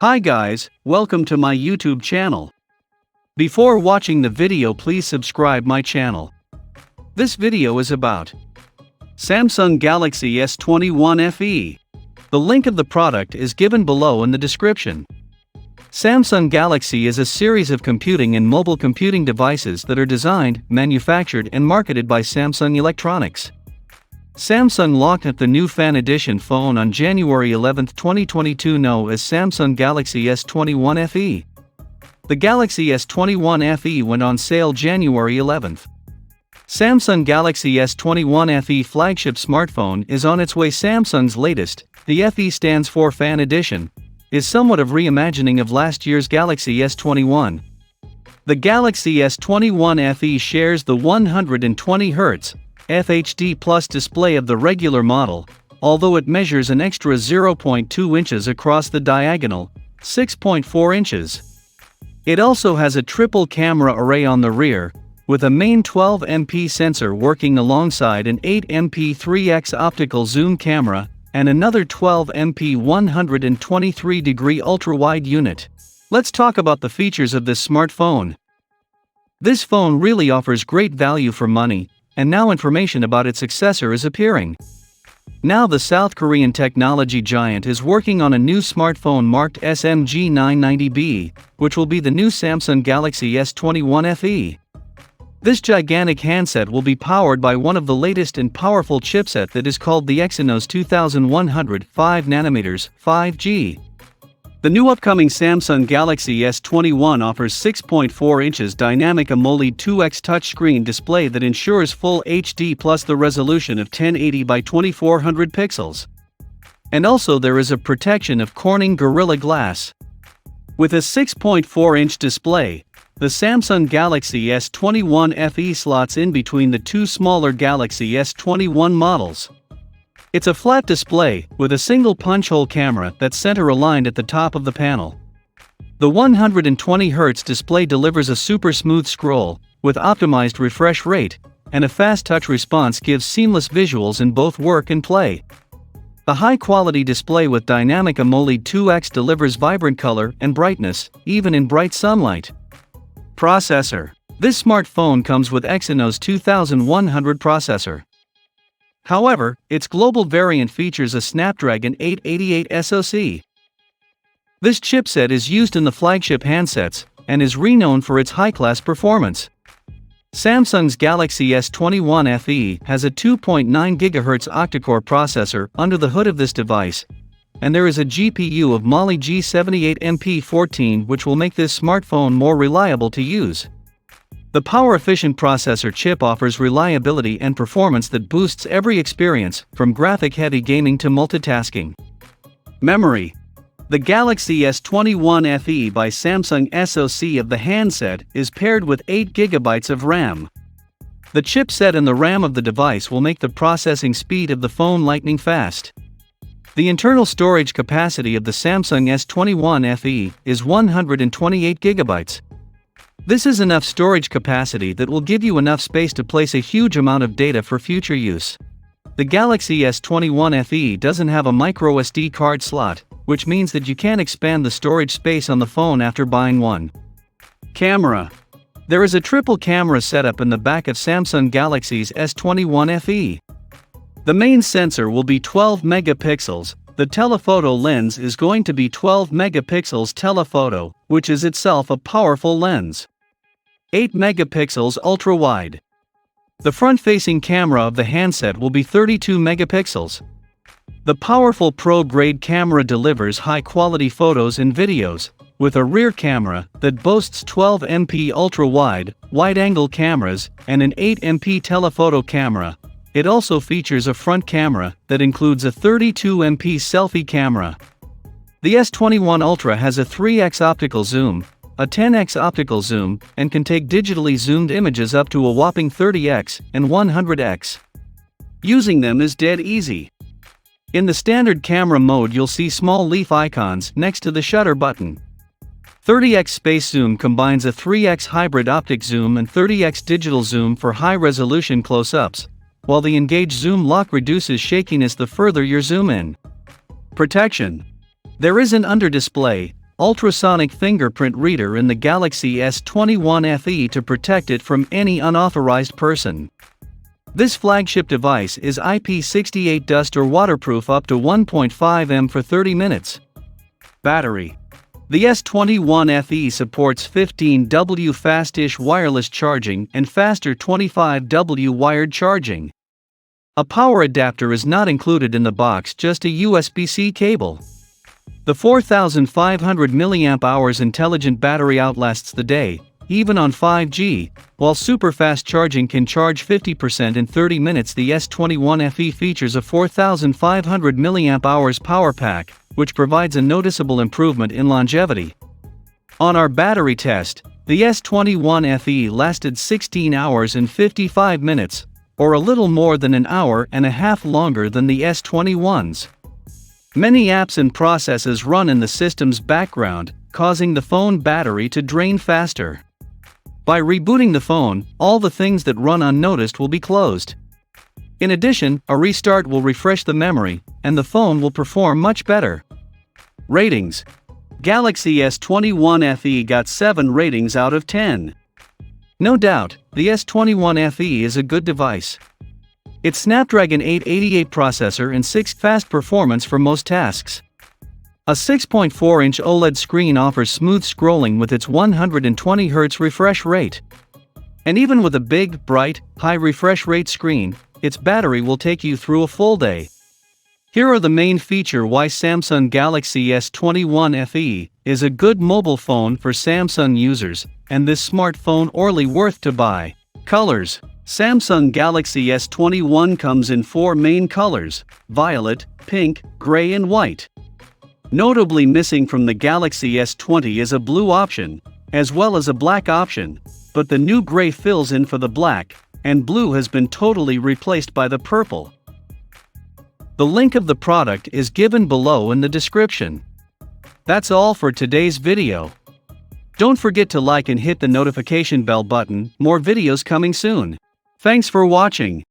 Hi guys, welcome to my YouTube channel. Before watching the video, please subscribe my channel. This video is about Samsung Galaxy S21 FE. The link of the product is given below in the description. Samsung Galaxy is a series of computing and mobile computing devices that are designed, manufactured and marketed by Samsung Electronics. Samsung launched the new Fan Edition phone on January 11, 2022 known as Samsung Galaxy S21 FE. The Galaxy S21 FE went on sale January 11. Samsung Galaxy S21 FE flagship smartphone is on its way. Samsung's latest, the FE stands for Fan Edition, is somewhat of reimagining of last year's Galaxy S21. The Galaxy S21 FE shares the 120Hz FHD Plus display of the regular model, although it measures an extra 0.2 inches across the diagonal, 6.4 inches. It also has a triple camera array on the rear, with a main 12MP sensor working alongside an 8MP 3x optical zoom camera and another 12MP 123-degree ultra-wide unit. Let's talk about the features of this smartphone. This phone really offers great value for money, and now information about its successor is appearing. Now the South Korean technology giant is working on a new smartphone marked SMG 990B, which will be the new Samsung Galaxy S21 FE. This gigantic handset will be powered by one of the latest and powerful chipset that is called the Exynos 2100 5nm 5G. The new upcoming Samsung Galaxy S21 offers 6.4 inches dynamic AMOLED 2X touchscreen display that ensures full HD plus the resolution of 1080 by 2400 pixels. And also there is a protection of Corning Gorilla Glass. With a 6.4-inch display, the Samsung Galaxy S21 FE slots in between the two smaller Galaxy S21 models. It's a flat display, with a single punch-hole camera that's center-aligned at the top of the panel. The 120Hz display delivers a super smooth scroll, with optimized refresh rate, and a fast touch response gives seamless visuals in both work and play. The high-quality display with dynamic AMOLED 2X delivers vibrant color and brightness, even in bright sunlight. Processor. This smartphone comes with Exynos 2100 processor. However, its global variant features a Snapdragon 888 SoC. This chipset is used in the flagship handsets, and is renowned for its high-class performance. Samsung's Galaxy S21 FE has a 2.9 GHz octa-core processor under the hood of this device, and there is a GPU of Mali G78MP14 which will make this smartphone more reliable to use. The power-efficient processor chip offers reliability and performance that boosts every experience, from graphic-heavy gaming to multitasking. Memory. The Galaxy S21 FE by Samsung SoC of the handset is paired with 8 GB of RAM. The chipset and the RAM of the device will make the processing speed of the phone lightning fast. The internal storage capacity of the Samsung S21 FE is 128 GB. This is enough storage capacity that will give you enough space to place a huge amount of data for future use. The Galaxy S21 FE doesn't have a microSD card slot, which means that you can't expand the storage space on the phone after buying one. Camera. There is a triple camera setup in the back of Samsung Galaxy's S21 FE. The main sensor will be 12 megapixels. The telephoto lens is going to be 12 megapixels telephoto, which is itself a powerful lens. 8 megapixels ultra-wide. The front-facing camera of the handset will be 32 megapixels. The powerful pro-grade camera delivers high-quality photos and videos, with a rear camera that boasts 12MP ultra-wide, wide-angle cameras, and an 8MP telephoto camera. It also features a front camera that includes a 32MP selfie camera. The S21 Ultra has a 3x optical zoom, a 10x optical zoom, and can take digitally zoomed images up to a whopping 30x and 100x. Using them is dead easy. In the standard camera mode you'll see small leaf icons next to the shutter button. 30x space zoom combines a 3x hybrid optic zoom and 30x digital zoom for high-resolution close-ups, while the engage zoom lock reduces shakiness the further you zoom in. Protection. There is an under display, ultrasonic fingerprint reader in the Galaxy S21 FE to protect it from any unauthorized person. This flagship device is IP68 dust or waterproof up to 1.5 m for 30 minutes. Battery. The S21 FE supports 15W fast-ish wireless charging and faster 25W wired charging. A power adapter is not included in the box, just a USB-C cable. The 4500 mAh intelligent battery outlasts the day, even on 5G, while super-fast charging can charge 50% in 30 minutes. The S21 FE features a 4500 mAh power pack, which provides a noticeable improvement in longevity. On our battery test, the S21 FE lasted 16 hours and 55 minutes, or a little more than an hour and a half longer than the S21's. Many apps and processes run in the system's background, causing the phone battery to drain faster. By rebooting the phone, all the things that run unnoticed will be closed. In addition, a restart will refresh the memory, and the phone will perform much better. Ratings. Galaxy S21 FE got 7 ratings out of 10. No doubt, the S21 FE is a good device. Its Snapdragon 888 processor and 6 fast performance for most tasks. A 6.4-inch OLED screen offers smooth scrolling with its 120Hz refresh rate. And even with a big, bright, high refresh rate screen, its battery will take you through a full day. Here are the main features why Samsung Galaxy S21 FE is a good mobile phone for Samsung users, and this smartphone orly worth to buy. Colors. Samsung Galaxy S21 comes in 4 main colors: violet, pink, gray and white. Notably missing from the Galaxy S20 is a blue option, as well as a black option, but the new gray fills in for the black, and blue has been totally replaced by the purple. The link of the product is given below in the description. That's all for today's video. Don't forget to like and hit the notification bell button, more videos coming soon. Thanks for watching.